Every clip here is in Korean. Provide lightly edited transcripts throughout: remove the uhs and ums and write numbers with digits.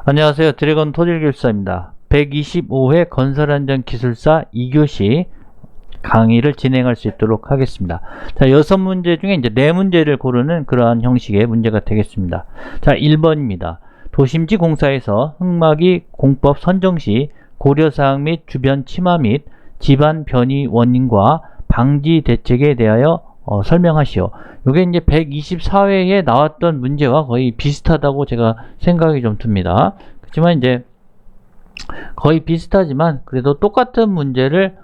안녕하세요. 드래곤 토질교사입니다. 125회 건설안전기술사 2교시 강의를 진행할 수 있도록 하겠습니다. 자, 6문제 중에 이제 4문제를 고르는 그러한 형식의 문제가 되겠습니다. 자, 1번입니다. 도심지 공사에서 흙막이 공법 선정 시 고려사항 및 주변 침하 및 집안 변이 원인과 방지 대책에 대하여 설명하시오. 이게 이제 124회에 나왔던 문제와 거의 비슷하다고 제가 생각이 좀 듭니다. 그렇지만 이제 거의 비슷하지만 그래도 똑같은 문제를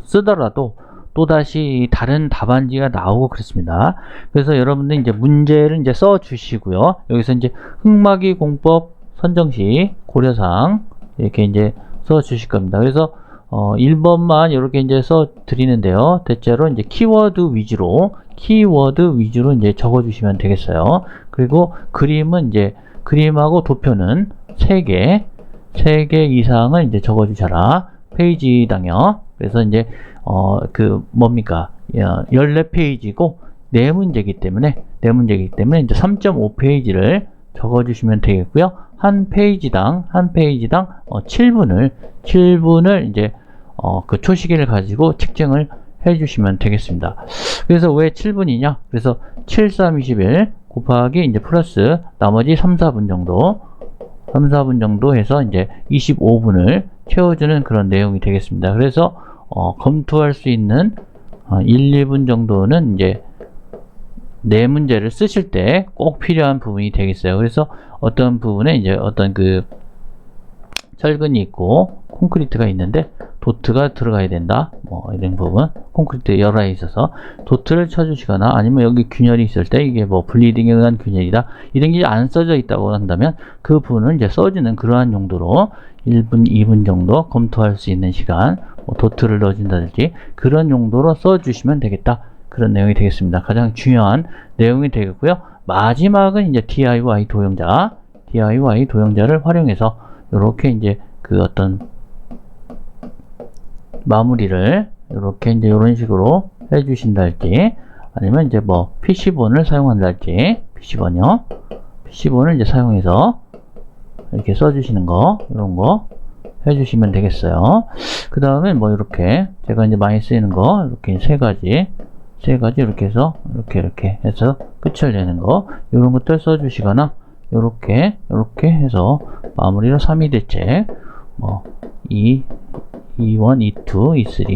쓰더라도 또다시 다른 답안지가 나오고 그렇습니다. 그래서 여러분들 이제 문제를 이제 써 주시고요. 여기서 이제 흙막이 공법 선정 시 고려사항 이렇게 이제 써 주실 겁니다. 그래서 1번만 이렇게 이제 써 드리는데요. 대체로 이제 키워드 위주로 이제 적어 주시면 되겠어요. 그리고 그림은 이제 그림하고 도표는 3개 이상을 이제 적어 주셔라. 페이지당요. 그래서 이제 뭡니까? 14페이지고 4문제이기 때문에 이제 3.5페이지를 적어 주시면 되겠고요. 한 페이지당 7분을 이제 그 초시계를 가지고 측정을 해 주시면 되겠습니다. 그래서 왜 7분이냐? 그래서 7, 3, 21 곱하기 이제 플러스 나머지 3, 4분 정도 해서 이제 25분을 채워주는 그런 내용이 되겠습니다. 그래서 검토할 수 있는 1, 2분 정도는 이제 4문제를 쓰실 때 꼭 필요한 부분이 되겠어요. 그래서 어떤 부분에 이제 어떤 그 철근이 있고 콘크리트가 있는데 도트가 들어가야 된다. 뭐 이런 부분, 콘크리트 열화에 있어서 도트를 쳐주시거나 아니면 여기 균열이 있을 때 이게 뭐 블리딩에 의한 균열이다. 이런 게 안 써져 있다고 한다면 그 부분을 이제 써주는 그러한 용도로 1분, 2분 정도 검토할 수 있는 시간, 뭐 도트를 넣어준다든지 그런 용도로 써주시면 되겠다. 그런 내용이 되겠습니다. 가장 중요한 내용이 되겠고요. 마지막은 이제 DIY 도형자를 활용해서 이렇게 이제 그 어떤 마무리를 이렇게 이제 이런 식으로 해주신다 할지 아니면 이제 뭐 PC본을 사용한다 할지 PC본을 이제 사용해서 이렇게 써주시는 거 이런 거 해주시면 되겠어요. 그 다음에 뭐 이렇게 제가 이제 많이 쓰이는 거 이렇게 세 가지 이렇게 해서 이렇게 해서 끝을 내는 거 이런 것들 써주시거나 이렇게 해서 마무리로 3위 대책 뭐 2, 2원, 2, 2, 2, 3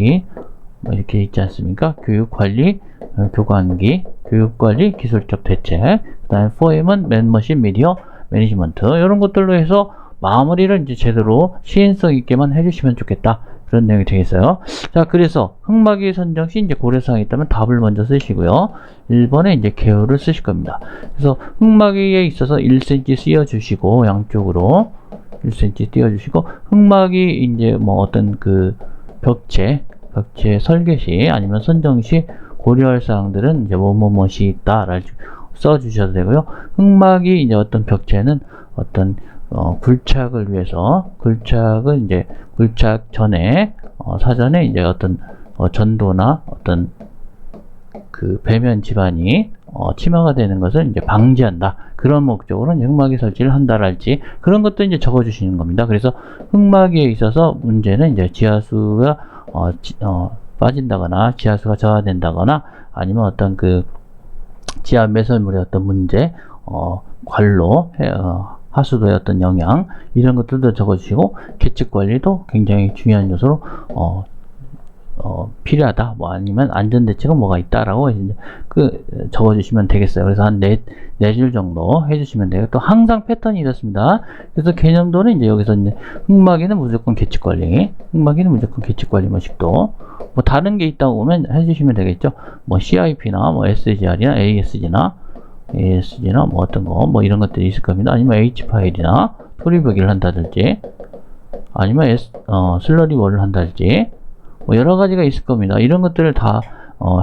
뭐 이렇게 있지 않습니까? 교육관리, 교관기, 교육관리, 기술적 대책 그 다음에 4M은 맨머신 미디어 매니지먼트 이런 것들로 해서 마무리를 이제 제대로 시인성 있게만 해주시면 좋겠다. 그런 내용이 되겠어요. 자, 그래서 흙막이 선정 시 이제 고려사항이 있다면 답을 먼저 쓰시고요. 1번에 이제 개요를 쓰실 겁니다. 그래서 흙막이에 있어서 1cm 씌워주시고 양쪽으로 1cm 띄워주시고 흙막이 이제 뭐 어떤 그 벽체 설계 시 아니면 선정 시 고려할 사항들은 이제 뭐뭐뭐시 있다라고 써주셔도 되고요. 흙막이 이제 어떤 벽체는 어떤 굴착을 위해서 굴착은 이제 굴착 전에 사전에 이제 어떤 전도나 어떤 그 배면 지반이 침하가 되는 것을 이제 방지한다. 그런 목적으로 이제 흙막이 설치를 한다랄지 그런 것도 이제 적어 주시는 겁니다. 그래서 흙막이에 있어서 문제는 이제 지하수가 빠진다거나 지하수가 저하된다거나 아니면 어떤 그 지하 매설물의 어떤 문제 관로 하수도의 어떤 영향 이런 것들도 적어주시고 계측관리도 굉장히 중요한 요소로 필요하다. 뭐 아니면 안전대책은 뭐가 있다라고 이제 적어주시면 되겠어요. 그래서 한 4줄 정도 해주시면 돼요. 또 항상 패턴이 이렇습니다. 그래서 개념도는 이제 여기서 이제 흙막이는 무조건 계측관리, 모식도 뭐 다른 게 있다고 보면 해주시면 되겠죠. 뭐 CIP나 뭐 SGR이나 ASG나 뭐 어떤 거 뭐 이런 것들이 있을 겁니다. 아니면 H파일이나 토리벽기를 한다든지 아니면 슬러리 월을 한다든지 뭐 여러 가지가 있을 겁니다. 이런 것들을 다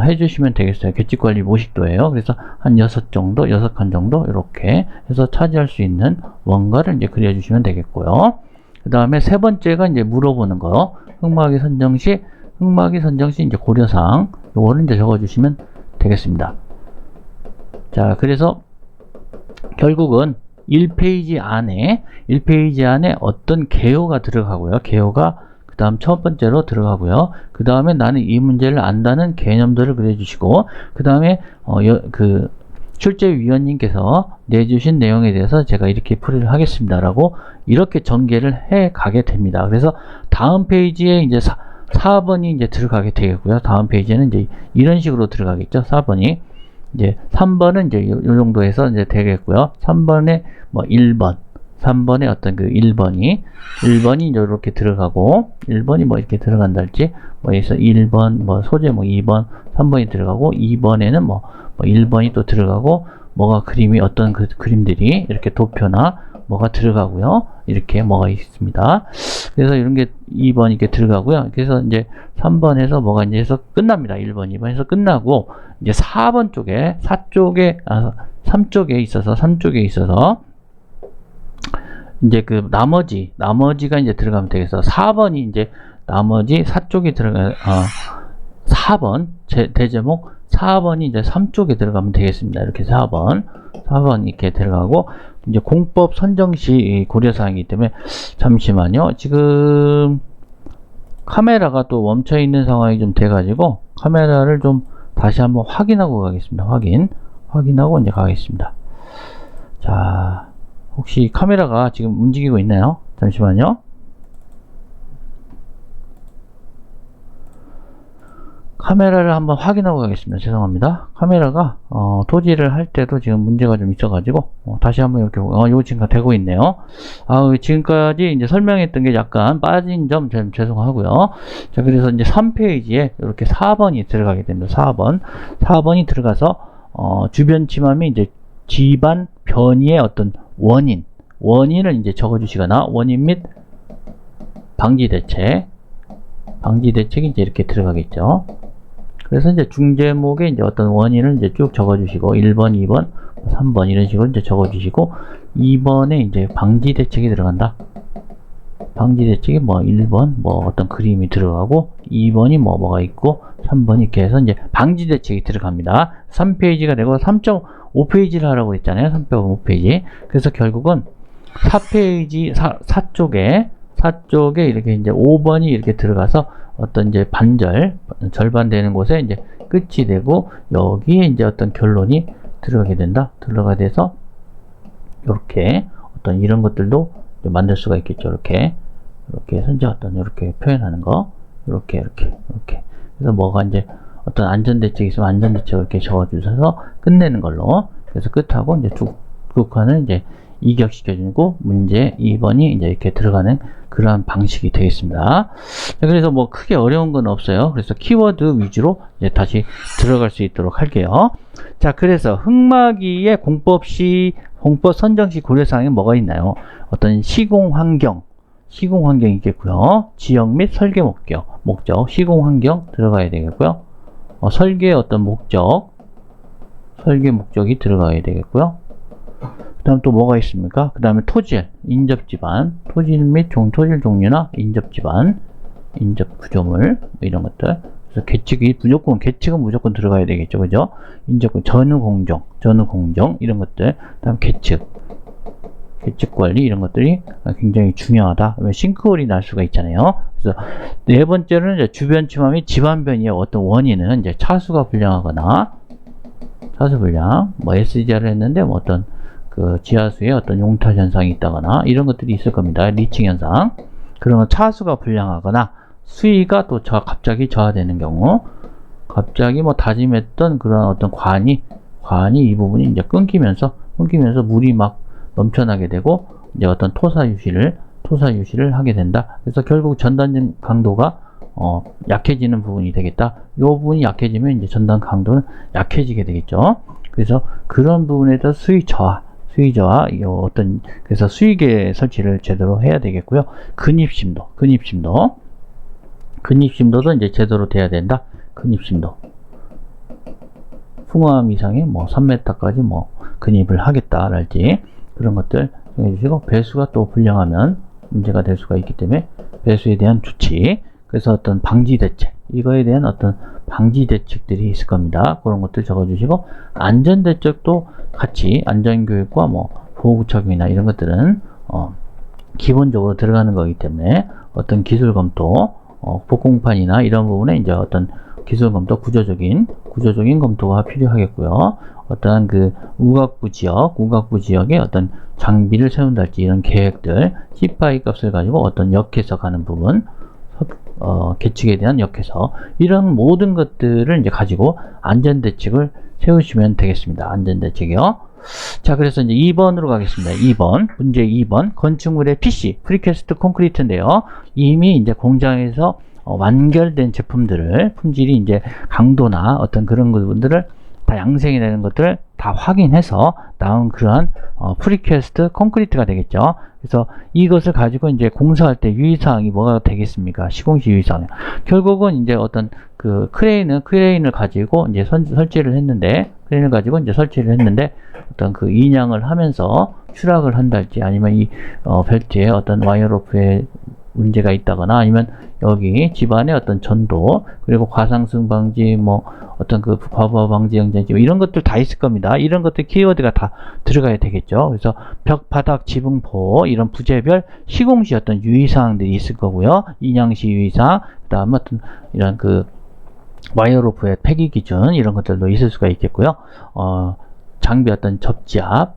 해주시면 되겠어요. 계측관리 모식도예요. 그래서 한 6칸 정도 이렇게 해서 차지할 수 있는 원가를 이제 그려주시면 되겠고요. 그 다음에 세 번째가 이제 물어보는 거 흙막이 선정 시 이제 고려사항 요거를 이제 적어주시면 되겠습니다. 자, 그래서 결국은 1페이지 안에 어떤 개요가 들어가고요. 개요가 그 다음 첫 번째로 들어가고요. 그 다음에 나는 이 문제를 안다는 개념들을 그려주시고, 그 다음에 출제위원님께서 내주신 내용에 대해서 제가 이렇게 풀이를 하겠습니다 라고 이렇게 전개를 해 가게 됩니다. 그래서 다음 페이지에 이제 4번이 이제 들어가게 되겠고요. 다음 페이지에는 이제 이런 식으로 들어가겠죠. 4번이 이제 3번은 이제 요 정도에서 이제 되겠고요. 3번에 뭐 1번, 3번에 어떤 그 1번이 이제 이렇게 들어가고, 1번이 뭐 이렇게 들어간다 할지, 뭐 여기서 1번, 뭐 소재 뭐 2번, 3번이 들어가고, 2번에는 뭐 1번이 또 들어가고, 뭐가 그림이 어떤 그 그림들이 이렇게 도표나 뭐가 들어가고요. 이렇게 뭐가 있습니다. 그래서 이런 게 2번 이렇게 들어가고요. 그래서 이제 3번에서 뭐가 이제 해서 끝납니다. 1번, 2번에서 끝나고, 이제 4번 쪽에, 3쪽에 있어서, 이제 그 나머지가 이제 들어가면 되겠어. 4번이 이제 나머지 4쪽에 들어가, 4번, 대제목 4번이 이제 3쪽에 들어가면 되겠습니다. 이렇게 4번 이렇게 들어가고, 이제 공법 선정 시 고려사항이기 때문에, 잠시만요. 지금 카메라가 또 멈춰 있는 상황이 좀 돼가지고, 카메라를 좀 다시 한번 확인하고 가겠습니다. 확인하고 이제 가겠습니다. 자, 혹시 카메라가 지금 움직이고 있나요? 잠시만요. 카메라를 한번 확인하고 가겠습니다. 죄송합니다. 카메라가 토지를 할 때도 지금 문제가 좀 있어가지고 다시 한번 이렇게 이거 지금 되고 있네요. 지금까지 이제 설명했던 게 약간 빠진 점 죄송하고요. 자, 그래서 이제 3페이지에 이렇게 4번이 들어가게 됩니다. 4번이 들어가서 주변 침함이 이제 집안 변이의 어떤 원인을 이제 적어주시거나, 원인 및 방지 대책이 이제 이렇게 들어가겠죠. 그래서 이제 중제목에 이제 어떤 원인을 이제 쭉 적어주시고, 1번, 2번, 3번 이런 식으로 이제 적어주시고, 2번에 이제 방지 대책이 들어간다. 방지 대책이 뭐 1번 뭐 어떤 그림이 들어가고, 2번이 뭐가 있고, 3번이 이렇게 해서 이제 방지 대책이 들어갑니다. 3페이지가 되고 3.5페이지를 하라고 했잖아요. 3.5페이지. 그래서 결국은 4페이지 4쪽에 이렇게 이제 5번이 이렇게 들어가서 어떤 이제 절반 되는 곳에 이제 끝이 되고, 여기에 이제 어떤 결론이 들어가게 된다. 들어가 돼서 이렇게 어떤 이런 것들도 만들 수가 있겠죠. 이렇게 해서 이제 어떤 이렇게 표현하는 거, 이렇게. 그래서 뭐가 이제 어떤 안전대책이 있으면 안전대책을 이렇게 적어주셔서 끝내는 걸로. 그래서 끝하고 이제 두 칸을 이제 이격시켜주고, 문제 2번이 이제 이렇게 들어가는 그러한 방식이 되겠습니다. 자, 그래서 뭐 크게 어려운 건 없어요. 그래서 키워드 위주로 이제 다시 들어갈 수 있도록 할게요. 자, 그래서 흑마기의 공법 선정 시 고려사항에 뭐가 있나요? 어떤 시공환경이 있겠고요. 지역 및 설계 목적, 시공환경 들어가야 되겠고요. 설계의 어떤 설계 목적이 들어가야 되겠고요. 그 다음 또 뭐가 있습니까? 그 다음에 토질, 인접지반, 토질 및 토질 종류나 인접지반, 인접구조물, 뭐 이런 것들. 그래서 계측은 무조건 들어가야 되겠죠. 그죠? 인접구, 전후공정, 이런 것들. 그 다음 계측관리, 이런 것들이 굉장히 중요하다. 왜 싱크홀이 날 수가 있잖아요. 그래서 네 번째로는 이제 주변 침하 및 집안 변이의 어떤 원인은 이제 차수가 불량하거나, 뭐 SGR을 했는데 뭐 어떤 그 지하수에 어떤 용탈 현상이 있다거나 이런 것들이 있을 겁니다. 리칭 현상. 그러면 차수가 불량하거나 수위가 또 갑자기 저하되는 경우, 갑자기 뭐 다짐했던 그런 어떤 관이 이 부분이 이제 끊기면서 물이 막 넘쳐나게 되고, 이제 어떤 토사 유실을 하게 된다. 그래서 결국 전단 강도가 약해지는 부분이 되겠다. 이 부분이 약해지면 이제 전단 강도는 약해지게 되겠죠. 그래서 그런 부분에 대해서 수위 저하, 그래서 수위계 설치를 제대로 해야 되겠고요. 근입심도도 이제 제대로 돼야 된다. 근입심도. 풍암 이상의 뭐 3m까지 뭐 근입을 하겠다랄지 그런 것들 정해주시고, 배수가 또 불량하면 문제가 될 수가 있기 때문에 배수에 대한 조치, 그래서 어떤 방지 대책, 이거에 대한 어떤 방지 대책들이 있을 겁니다. 그런 것들 적어주시고, 안전 대책도 같이 안전교육과 뭐 보호구착용이나 이런 것들은 기본적으로 들어가는 거기 때문에 어떤 기술 검토, 복공판이나 이런 부분에 이제 어떤 기술 검토, 구조적인 검토가 필요하겠고요. 어떠한 그 우각부 지역에 어떤 장비를 세운달지 이런 계획들, C-파이 값을 가지고 어떤 역해석 하는 부분, 계측에 대한 역해석, 이런 모든 것들을 이제 가지고 안전대책을 세우시면 되겠습니다. 안전대책이요. 자, 그래서 이제 2번으로 가겠습니다. 2번, 문제 2번, 건축물의 PC, 프리캐스트 콘크리트인데요. 이미 이제 공장에서 완결된 제품들을, 품질이 이제 강도나 어떤 그런 부분들을 다 양생이 되는 것들을 다 확인해서 나온 그러한 프리캐스트 콘크리트가 되겠죠. 그래서 이것을 가지고 이제 공사할 때 유의사항이 뭐가 되겠습니까? 시공시 유의사항. 결국은 이제 어떤 그 크레인을 가지고 이제 설치를 했는데, 어떤 그 인양을 하면서 추락을 한달지, 아니면 이 벨트에 어떤 와이어로프에 문제가 있다거나, 아니면 여기 집안의 어떤 전도, 그리고 과상승 방지, 뭐 어떤 그 과부하 방지 영장지, 이런 것들 다 있을 겁니다. 이런 것들 키워드가 다 들어가야 되겠죠. 그래서 벽, 바닥, 지붕, 보호, 이런 부재별 시공시 어떤 유의사항들이 있을 거고요. 인양시 유의사항, 그 다음에 어떤 이런 그 와이어로프의 폐기 기준, 이런 것들도 있을 수가 있겠고요. 장비 어떤 접지압,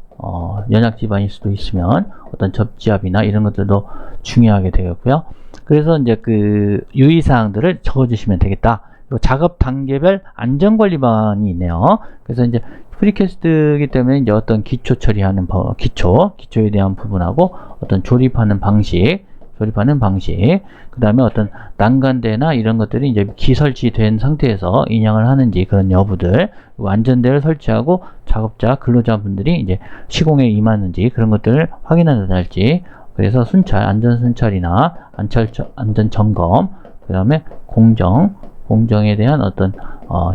연약 집안일 수도 있으면 어떤 접지압이나 이런 것들도 중요하게 되겠고요. 그래서 이제 그 유의사항들을 적어주시면 되겠다. 그리고 작업 단계별 안전관리 방안이 있네요. 그래서 이제 프리캐스트이기 때문에 이제 어떤 기초 처리하는 기초에 대한 부분하고 어떤 조립하는 방식, 그 다음에 어떤 난간대나 이런 것들이 이제 기설치된 상태에서 인양을 하는지 그런 여부들, 그리고 안전대를 설치하고 작업자, 근로자분들이 이제 시공에 임하는지 그런 것들을 확인한다든지, 그래서 안전 순찰이나 안전 점검, 그 다음에 공정에 대한 어떤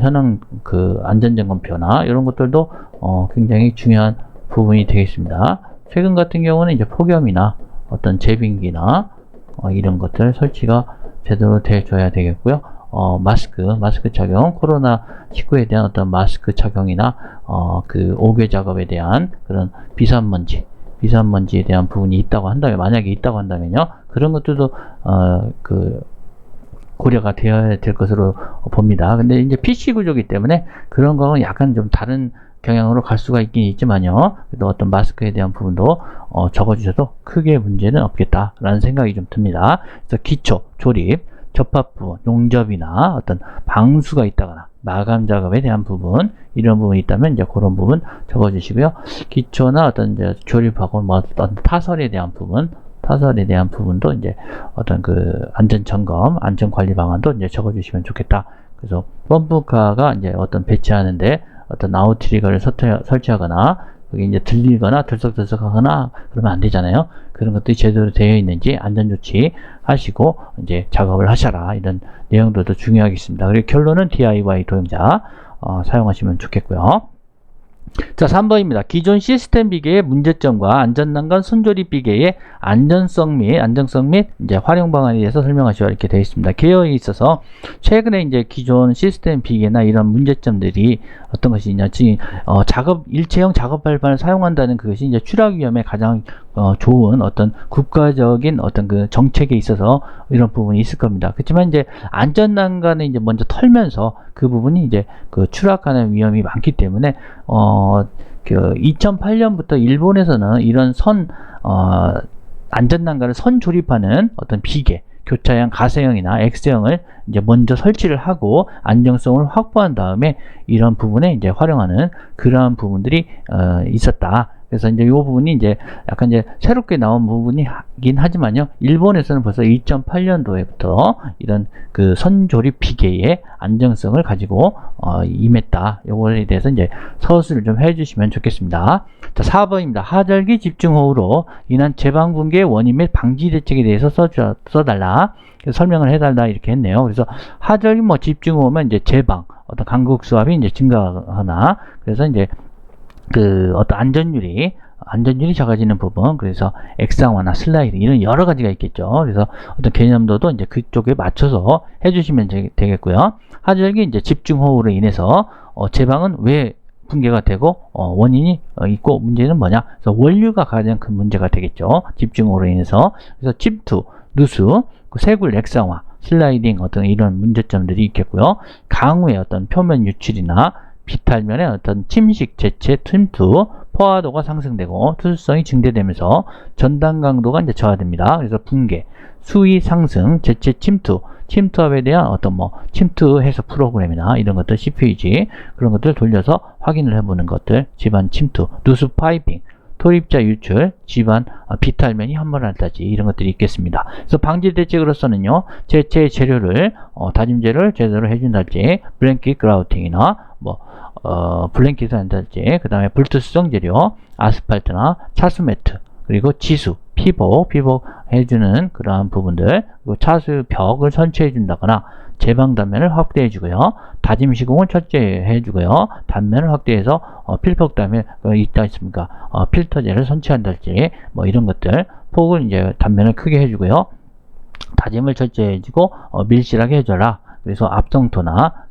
현황 그 안전 점검표나 이런 것들도 굉장히 중요한 부분이 되겠습니다. 최근 같은 경우는 이제 폭염이나 어떤 제빙기나 이런 것들 설치가 제대로 되어줘야 되겠고요. 마스크 착용, 코로나19에 대한 어떤 마스크 착용이나 그 오개 작업에 대한 그런 비산먼지에 대한 부분이 있다고 한다면, 만약에 있다고 한다면요, 그런 것들도 그 고려가 되어야 될 것으로 봅니다. 근데 이제 PC 구조이기 때문에 그런 거는 약간 좀 다른 경향으로 갈 수가 있긴 있지만요, 그래도 어떤 마스크에 대한 부분도 적어주셔도 크게 문제는 없겠다라는 생각이 좀 듭니다. 그래서 기초, 조립, 접합 부분, 용접이나 어떤 방수가 있다거나 마감 작업에 대한 부분, 이런 부분이 있다면 이제 그런 부분 적어주시고요. 기초나 어떤 이제 조립하고 뭐 어떤 타설에 대한 부분도 이제 어떤 그 안전 점검, 안전 관리 방안도 이제 적어주시면 좋겠다. 그래서 펌프카가 이제 어떤 배치하는데 어떤 아웃트리거를 설치하거나 그게 이제 들리거나 들썩들썩하거나 그러면 안 되잖아요. 그런 것들이 제대로 되어 있는지 안전조치 하시고 이제 작업을 하셔라, 이런 내용들도 중요하겠습니다. 그리고 결론은 DIY 도형자 사용하시면 좋겠고요. 자, 3번입니다. 기존 시스템 비계의 문제점과 안전난간 손조립 비계의 안정성 및 이제 활용 방안에 대해서 설명하시오, 이렇게 되어 있습니다. 개요에 있어서 최근에 이제 기존 시스템 비계나 이런 문제점들이 어떤 것이 있냐, 지금 일체형 작업 발판을 사용한다는 그것이 이제 추락 위험에 가장 좋은 어떤 국가적인 어떤 그 정책에 있어서 이런 부분이 있을 겁니다. 그렇지만 이제 안전난간을 이제 먼저 털면서 그 부분이 이제 그 추락하는 위험이 많기 때문에 그 2008년부터 일본에서는 이런 안전난간을 선 조립하는 어떤 비계, 교차형, 가세형이나 X형을 이제 먼저 설치를 하고 안정성을 확보한 다음에 이런 부분에 이제 활용하는 그러한 부분들이 있었다. 그래서 이제 이 부분이 이제 약간 이제 새롭게 나온 부분이긴 하지만요, 일본에서는 벌써 2008년도에부터 이런 그 선조립 비계의 안정성을 가지고 임했다. 요거에 대해서 이제 서술을 좀 해주시면 좋겠습니다. 자, 4번입니다. 하절기 집중호우로 인한 제방붕괴의 원인 및 방지 대책에 대해서 써달라. 설명을 해달라, 이렇게 했네요. 그래서 하절기 집중호우면 이제 제방, 어떤 강국 수압이 이제 증가하거나, 그래서 이제 그 어떤 안전율이 작아지는 부분, 그래서 액상화나 슬라이드, 이런 여러 가지가 있겠죠. 그래서 어떤 개념도도 이제 그쪽에 맞춰서 해주시면 되겠고요. 하절기 이제 집중호우로 인해서 제방은 왜 붕괴가 되고 원인이 있고 문제는 뭐냐? 그래서 원류가 가장 큰 문제가 되겠죠. 집중으로 인해서. 그래서 침투, 누수, 세굴 액상화, 슬라이딩 어떤 이런 문제점들이 있겠고요. 강우의 어떤 표면 유출이나 비탈면의 어떤 침식, 재채, 침투, 포화도가 상승되고 투수성이 증대되면서 전단 강도가 이제 저하됩니다. 그래서 붕괴, 수위 상승, 재채, 침투압에 대한 어떤 침투 해석 프로그램이나 이런 것들 CPG 그런 것들 돌려서 확인을 해보는 것들, 집안 침투, 누수 파이핑, 토립자 유출, 집안 비탈면이 함몰한다지 이런 것들이 있겠습니다. 그래서 방지 대책으로서는요, 재채 재료를 다짐제를 제대로 해준달지, 블랭킷 그라우팅이나 블랭킷을 한달지, 그 다음에 불투수성 재료, 아스팔트나 차수 매트, 그리고 지수, 피복 해주는 그러한 부분들, 그리고 차수 벽을 설치해 준다거나 제방 단면을 확대해 주고요, 다짐 시공을 철저히 주고요, 단면을 확대해서 필폭 단면 있다 있습니까? 필터제를 설치한달지 이런 것들, 폭을 이제 단면을 크게 해주고요, 다짐을 철저히 해주고 밀실하게 해줘라. 그래서 앞성토나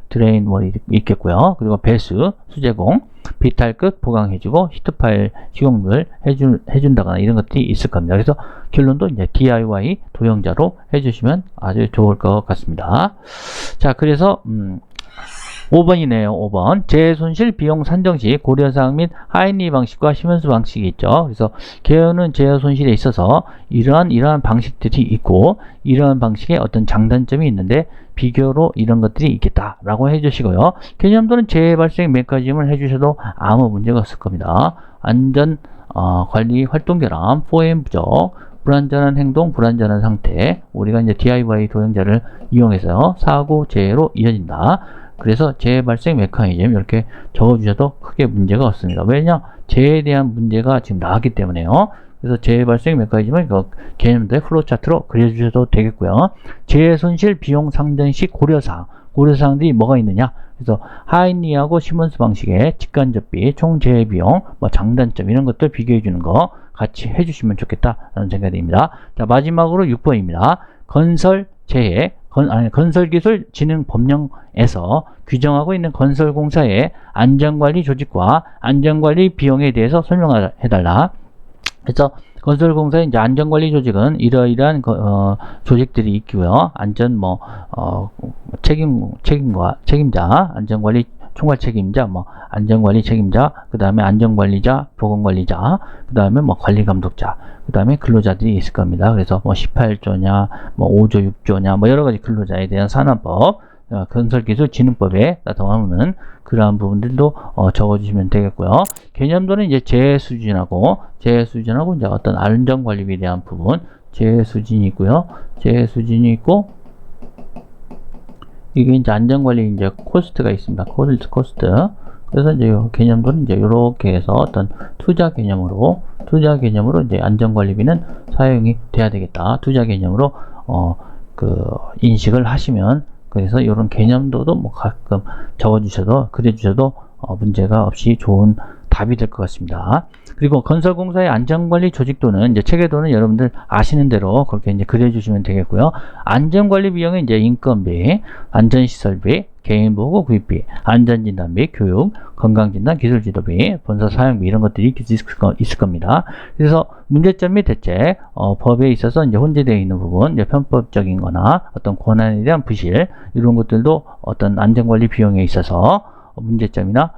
드레인월이 있겠고요. 그리고 배수, 수제공, 비탈 끝 보강해주고 히트파일 시공을 해준다거나 이런 것들이 있을 겁니다. 그래서 결론도 이제 DIY 도형자로 해주시면 아주 좋을 것 같습니다. 자, 그래서 5번이네요. 5번. 재해손실 비용 산정 시 고려사항 및 하인리 방식과 시먼스 방식이 있죠. 그래서 개요는 재해손실에 있어서 이러한 방식들이 있고 이러한 방식에 어떤 장단점이 있는데 비교로 이런 것들이 있겠다라고 해주시고요. 개념도는 재해 발생 메커니즘을 해주셔도 아무 문제가 없을 겁니다. 안전 관리 활동 결함, 4M 부족, 불안전한 행동, 불안전한 상태, 우리가 이제 DIY 도형자를 이용해서 사고, 재해로 이어진다. 그래서 재해 발생 메커니즘 이렇게 적어주셔도 크게 문제가 없습니다. 왜냐? 재해에 대한 문제가 지금 나왔기 때문에요. 그래서 재해 발생 메커니즘은 개념도의 플로우차트로 그려주셔도 되겠고요. 재해 손실 비용 상정 시 고려사항들이 뭐가 있느냐? 그래서 하인리하고 시먼스 방식의 직간접비, 총 재해 비용, 장단점 이런 것들 비교해 주는 거 같이 해주시면 좋겠다라는 생각이 듭니다. 자, 마지막으로 6번입니다. 건설기술진흥법령에서 규정하고 있는 건설공사의 안전관리 조직과 안전관리 비용에 대해서 설명해달라. 그래서 건설공사의 이제 안전관리 조직은 이러이러한 조직들이 있고요. 책임자, 안전관리 총괄 책임자, 안전관리 책임자, 그 다음에 안전관리자, 보건관리자, 그 다음에 관리감독자, 그 다음에 근로자들이 있을 겁니다. 그래서 18조냐, 5조, 6조냐, 여러 가지 근로자에 대한 산업법, 건설기술진흥법에 나타나는 그러한 부분들도 적어주시면 되겠고요. 개념도는 이제 재해 수준하고 이제 어떤 안전관리에 대한 부분, 재해 수준이 있고요. 재해 수준이 있고, 이게 이제 안전관리 이제 코스트가 있습니다. 코스트. 그래서 이제 개념도는 이제 이렇게 해서 어떤 투자 개념으로 이제 안전관리비는 사용이 돼야 되겠다. 투자 개념으로 인식을 하시면, 그래서 이런 개념도도 가끔 적어주셔도 그려주셔도 문제가 없이 좋은 답이 될 것 같습니다. 그리고 건설공사의 안전관리 조직도는 이제 체계도는 여러분들 아시는 대로 그렇게 이제 그려주시면 되겠고요. 안전관리 비용은 이제 인건비, 안전시설비, 개인보호 구입비, 안전진단비, 교육, 건강진단, 기술지도비, 본사 사용비 이런 것들이 있을 겁니다. 그래서 문제점 및 대책, 법에 있어서 이제 혼재되어 있는 부분, 이제 편법적인 거나 어떤 권한에 대한 부실, 이런 것들도 어떤 안전관리 비용에 있어서 문제점이나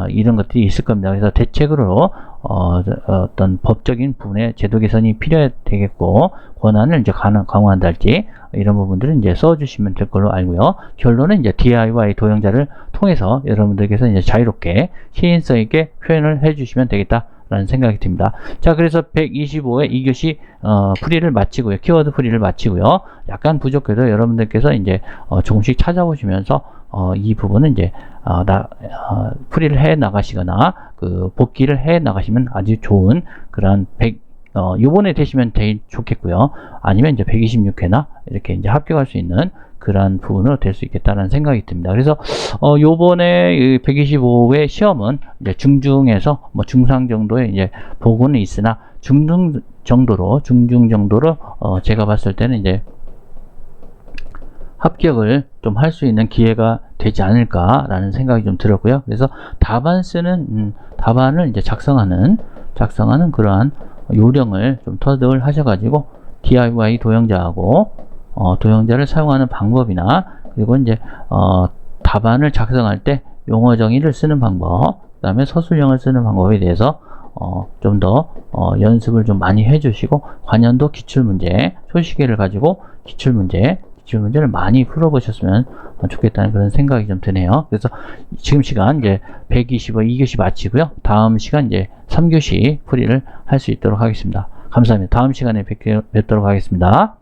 이런 것들이 있을 겁니다. 그래서 대책으로 어떤 법적인 부분에 제도 개선이 필요되겠고 권한을 이제 강화한달지 이런 부분들은 이제 써주시면 될 걸로 알고요. 결론은 이제 DIY 도형자를 통해서 여러분들께서 이제 자유롭게 시인성 있게 표현을 해주시면 되겠다라는 생각이 듭니다. 자, 그래서 125회 2교시 풀이를 마치고요. 키워드 풀이를 마치고요. 약간 부족해도 여러분들께서 이제 조금씩 찾아보시면서 이 부분은 이제 풀이를 해 나가시거나 복기를 해 나가시면 아주 좋은 그런 요번에 되시면 되게 좋겠고요. 아니면 이제 126회나 이렇게 이제 합격할 수 있는 그런 부분으로 될 수 있겠다는 생각이 듭니다. 그래서 요번에 125회 시험은 이제 중중에서 중상 정도의 이제 보고는 있으나 중중 정도로 제가 봤을 때는 이제 합격을 좀 할 수 있는 기회가 되지 않을까라는 생각이 좀 들었고요. 그래서 답안 쓰는 답안을 이제 작성하는 그러한 요령을 좀 터득을 하셔가지고 DIY 도형자하고 도형자를 사용하는 방법이나 그리고 이제 답안을 작성할 때 용어 정의를 쓰는 방법, 그 다음에 서술형을 쓰는 방법에 대해서 좀 더 연습을 좀 많이 해주시고 관연도 기출문제, 초시계를 가지고 기출문제를 많이 풀어보셨으면 좋겠다는 그런 생각이 좀 드네요. 그래서 지금 시간 이제 125 2교시 마치고요. 다음 시간 이제 3교시 풀이를 할 수 있도록 하겠습니다. 감사합니다. 다음 시간에 뵙도록 하겠습니다.